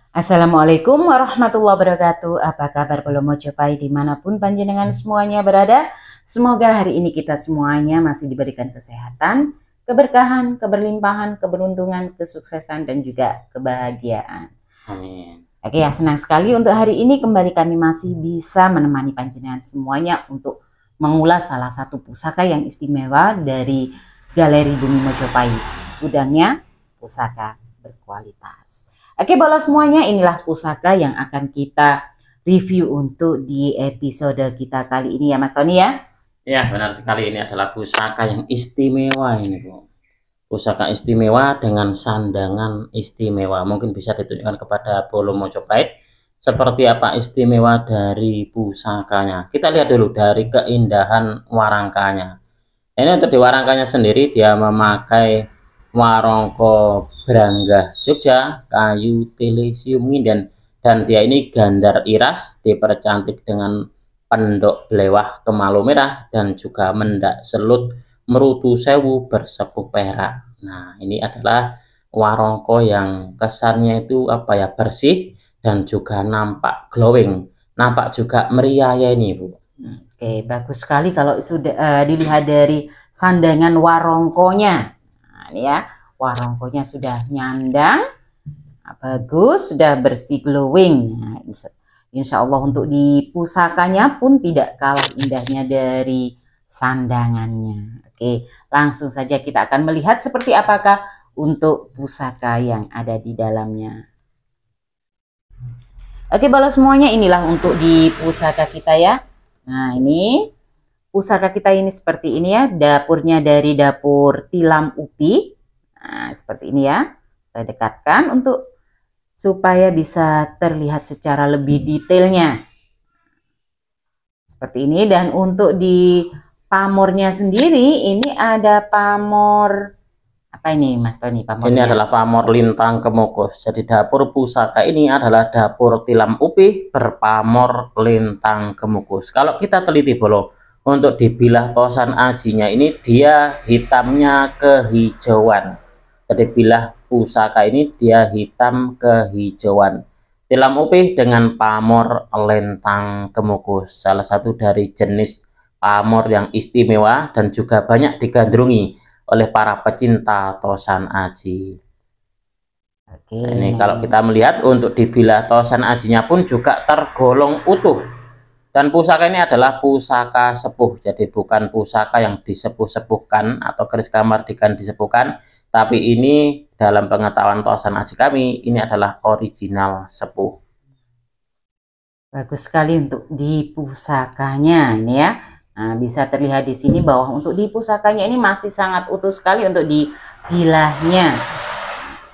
Assalamualaikum warahmatullahi wabarakatuh. Apa kabar Bolo Mojopai dimanapun panjenengan semuanya berada? Semoga hari ini kita semuanya masih diberikan kesehatan, keberkahan, keberlimpahan, keberuntungan, kesuksesan, dan juga kebahagiaan. Amin. Oke ya, senang sekali untuk hari ini kembali kami masih bisa menemani panjenengan semuanya untuk mengulas salah satu pusaka yang istimewa dari Galeri Bumi Mojopai. Gudangnya pusaka berkualitas. Oke Bolo semuanya, inilah pusaka yang akan kita review untuk di episode kita kali ini ya Mas Tony ya. Ya, benar sekali, ini adalah pusaka yang istimewa ini, Bu. Pusaka istimewa dengan sandangan istimewa. Mungkin bisa ditunjukkan kepada Bolo Mojopahit seperti apa istimewa dari pusakanya. Kita lihat dulu dari keindahan warangkanya. Ini untuk di warangkanya sendiri dia memakai warongko Branggah Jogja, kayu telesium dan dia ini gandar iras, dipercantik dengan pendok belewah kemalu merah dan juga mendak selut merutu sewu bersepuh perak. Nah, ini adalah warongko yang kesannya itu apa ya, bersih dan juga nampak glowing, nampak juga meriah ya ini, Bu. Oke, bagus sekali kalau sudah dilihat dari sandangan warongkonya. Nah, ini ya, warongkonya sudah nyandang, bagus, sudah bersih glowing. Nah, insya Allah untuk di pusakanya pun tidak kalah indahnya dari sandangannya. Oke, langsung saja kita akan melihat seperti apakah untuk pusaka yang ada di dalamnya. Oke, Bolo semuanya, inilah untuk di pusaka kita ya. Nah, ini pusaka kita ini seperti ini ya, dapurnya dari dapur tilam upi. Nah, seperti ini ya. Saya dekatkan untuk supaya bisa terlihat secara lebih detailnya. Seperti ini, dan untuk di pamornya sendiri ini ada pamor apa ini Mas Tony pamornya? Ini adalah pamor lintang kemukus. Jadi dapur pusaka ini adalah dapur tilam upih berpamor lintang kemukus. Kalau kita teliti Bolo, untuk dibilah tosan ajinya ini dia hitamnya kehijauan. Jadi bilah pusaka ini dia hitam kehijauan. Tilam upih dengan pamor lintang kemukus, salah satu dari jenis pamor yang istimewa dan juga banyak digandrungi oleh para pecinta tosan aji. Oke, Nah, ini kalau kita melihat untuk dibilah tosan ajinya pun juga tergolong utuh. Dan pusaka ini adalah pusaka sepuh, jadi bukan pusaka yang disepuh-sepuhkan atau keris kamardikan disepuhkan, tapi ini dalam pengetahuan tosan aji kami, ini adalah original sepuh. Bagus sekali untuk di pusakanya ini ya. Nah, bisa terlihat di sini bahwa untuk di pusakanya ini masih sangat utuh sekali untuk di bilahnya.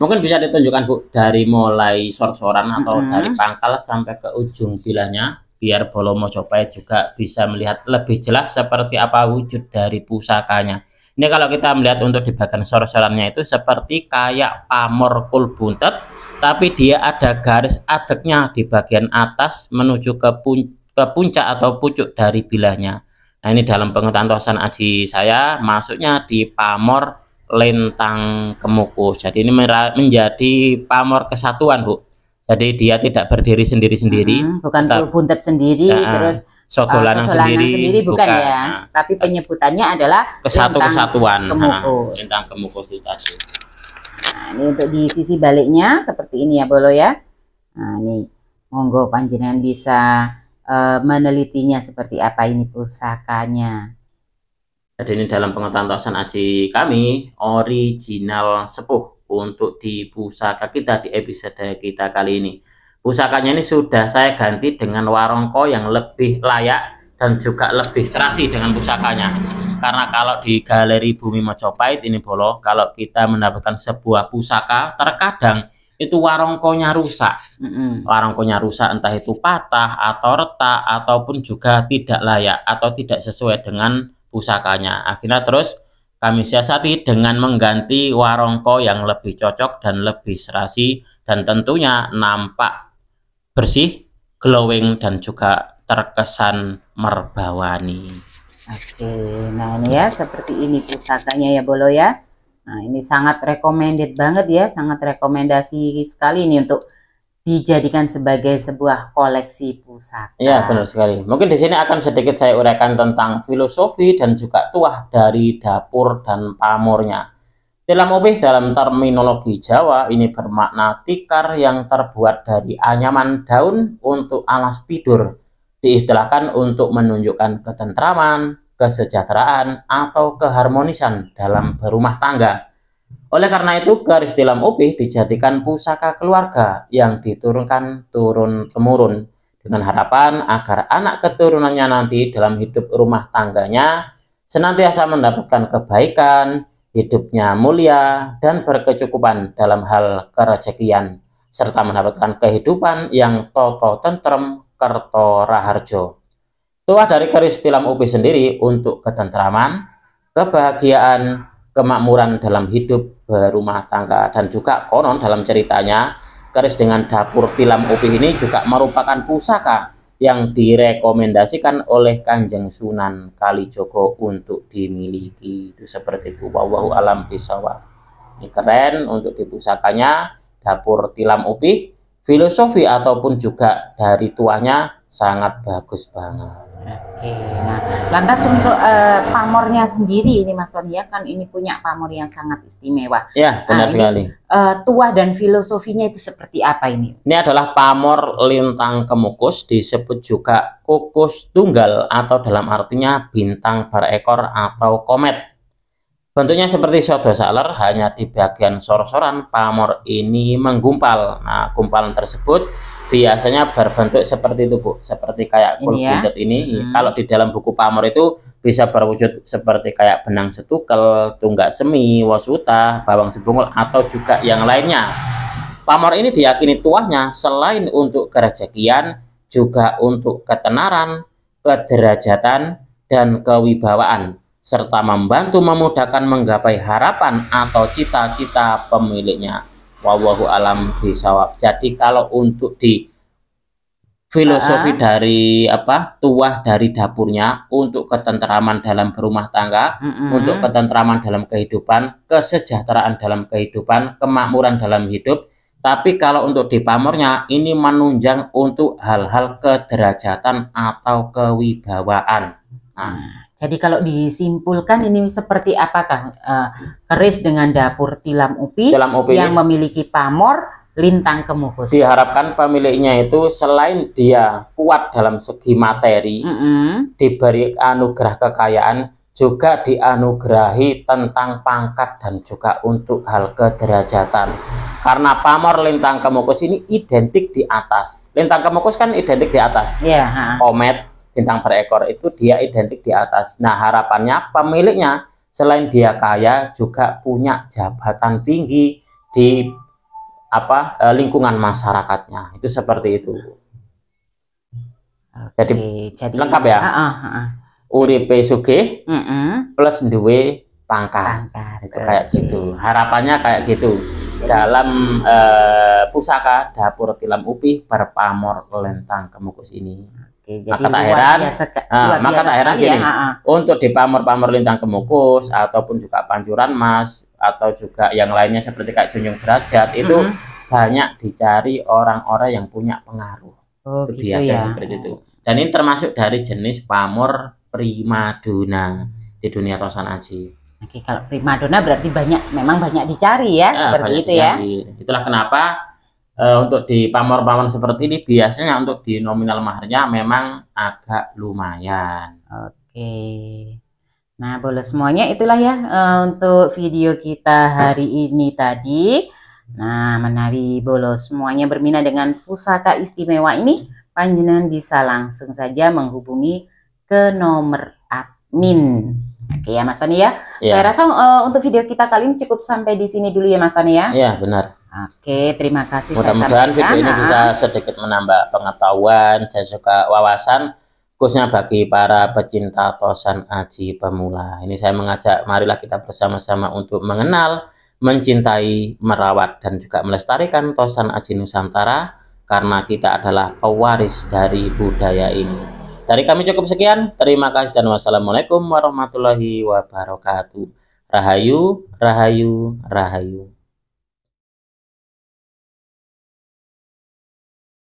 Mungkin bisa ditunjukkan Bu dari mulai sor-soran atau dari pangkal sampai ke ujung bilahnya, biar Bolo Mojopahit juga bisa melihat lebih jelas seperti apa wujud dari pusakanya. Ini kalau kita melihat untuk di bagian sor-sorannya itu seperti kayak pamor kul buntet, tapi dia ada garis adeknya di bagian atas menuju ke puncak atau pucuk dari bilahnya. Nah, ini dalam pengetahuan tosan aji saya masuknya di pamor lintang kemukus. Jadi ini menjadi pamor kesatuan, Bu. Jadi dia tidak berdiri sendiri-sendiri, bukan buntet sendiri, terus sodolanang sendiri, bukan ya. Tapi penyebutannya adalah kesatuan. Kemukus. Lintang kemukus itu tadi. Nah, ini untuk di sisi baliknya seperti ini ya Bolo ya. Nah, ini monggo panjenengan bisa menelitinya seperti apa ini pusakanya. Jadi ini dalam pengetahuan tosan aji kami original sepuh untuk di pusaka kita di episode kita kali ini. Pusakanya ini sudah saya ganti dengan warongko yang lebih layak dan juga lebih serasi dengan pusakanya. Karena kalau di Galeri Bumi Mojopahit ini Bolo, kalau kita mendapatkan sebuah pusaka, terkadang itu warongkonya rusak. Warongkonya rusak, entah itu patah atau retak ataupun juga tidak layak atau tidak sesuai dengan pusakanya. Akhirnya terus kami siasati dengan mengganti warongko yang lebih cocok dan lebih serasi dan tentunya nampak bersih, glowing dan juga terkesan merbawani. Oke, nah ini ya seperti ini pusakanya ya Bolo ya. Nah, ini sangat recommended banget ya, sangat rekomendasi sekali ini untuk dijadikan sebagai sebuah koleksi pusaka. Ya, benar sekali. Mungkin di sini akan sedikit saya uraikan tentang filosofi dan juga tuah dari dapur dan pamornya. Tilam upih dalam terminologi Jawa ini bermakna tikar yang terbuat dari anyaman daun untuk alas tidur. Diistilahkan untuk menunjukkan ketentraman, kesejahteraan, atau keharmonisan dalam berumah tangga. Oleh karena itu, garis tilam upih dijadikan pusaka keluarga yang diturunkan turun-temurun dengan harapan agar anak keturunannya nanti dalam hidup rumah tangganya senantiasa mendapatkan kebaikan, hidupnya mulia dan berkecukupan dalam hal kerezekian, serta mendapatkan kehidupan yang toto tentrem kerto raharjo. Tuah dari garis tilam upih sendiri untuk ketentraman, kebahagiaan, kemakmuran dalam hidup berumah tangga, dan juga konon dalam ceritanya garis dengan dapur tilam upih ini juga merupakan pusaka yang direkomendasikan oleh Kanjeng Sunan Kalijogo untuk dimiliki. Itu seperti itu. Wallahu alam bishawab. Ini keren untuk di pusakanya dapur tilam upih. Filosofi ataupun juga dari tuahnya sangat bagus banget. Oke, nah lantas untuk pamornya sendiri ini Mas Tony ya, kan ini punya pamor yang sangat istimewa. Ya, benar sekali. Tuah dan filosofinya itu seperti apa ini? Ini adalah pamor lintang kemukus, disebut juga kukus tunggal atau dalam artinya bintang berekor atau komet. Bentuknya seperti sodo saler, hanya di bagian sor-soran pamor ini menggumpal. Nah, gumpalan tersebut biasanya berbentuk seperti itu, Bu. Seperti kayak kul buntut ini. Kalau di dalam buku pamor itu bisa berwujud seperti kayak benang setukel, tunggak semi, wasuta, bawang sebungul, atau juga yang lainnya. Pamor ini diyakini tuahnya selain untuk kerezekian, juga untuk ketenaran, kederajatan, dan kewibawaan, serta membantu memudahkan menggapai harapan atau cita-cita pemiliknya. Wallahu alam bishawab. Jadi kalau untuk di filosofi dari tuah dari dapurnya untuk ketentraman dalam berumah tangga, untuk ketentraman dalam kehidupan, kesejahteraan dalam kehidupan, kemakmuran dalam hidup. Tapi kalau untuk di pamornya ini menunjang untuk hal-hal kederajatan atau kewibawaan. Jadi kalau disimpulkan ini seperti apakah keris dengan dapur tilam upih yang memiliki pamor lintang kemukus? Diharapkan pemiliknya itu selain dia kuat dalam segi materi, diberi anugerah kekayaan, juga dianugerahi tentang pangkat dan juga untuk hal kederajatan. Karena pamor lintang kemukus ini identik di atas. Lintang kemukus kan identik di atas. Komet, bintang berekor itu dia identik di atas. Nah, harapannya pemiliknya selain dia kaya juga punya jabatan tinggi di lingkungan masyarakatnya. Itu seperti itu. Jadi lengkap ya. Uripe sugih plus duwe pangkat. Itu kayak gitu. Harapannya kayak gitu. Dalam pusaka dapur tilam upih berpamor lintang kemukus ini. Maka tak heran gini, untuk di pamor-pamor lintang kemukus ataupun juga pancuran mas atau juga yang lainnya seperti kayak junjung derajat itu banyak dicari orang-orang yang punya pengaruh. Itu gitu biasa ya? Seperti itu. Dan ini termasuk dari jenis pamor primadona di dunia tosan aji. Oke, kalau primadona berarti memang banyak dicari ya, seperti itu dicari. Ya. Itulah kenapa untuk di pamor-pamor seperti ini biasanya untuk di nominal maharnya memang agak lumayan. Oke. Nah, boleh semuanya itulah ya untuk video kita hari ini tadi. Nah, menawi bolo semuanya berminat dengan pusaka istimewa ini, panjenengan bisa langsung saja menghubungi ke nomor admin. Oke ya Mas Tony ya. Saya rasa untuk video kita kali ini cukup sampai di sini dulu ya Mas Tony ya. Iya, benar. Oke, terima kasih. Mudah-mudahan video ini bisa sedikit menambah pengetahuan dan juga wawasan khususnya bagi para pecinta tosan aji pemula. Ini saya mengajak marilah kita bersama-sama untuk mengenal, mencintai, merawat dan juga melestarikan tosan aji Nusantara karena kita adalah pewaris dari budaya ini. Dari kami cukup sekian. Terima kasih dan wassalamualaikum warahmatullahi wabarakatuh. Rahayu, rahayu, rahayu.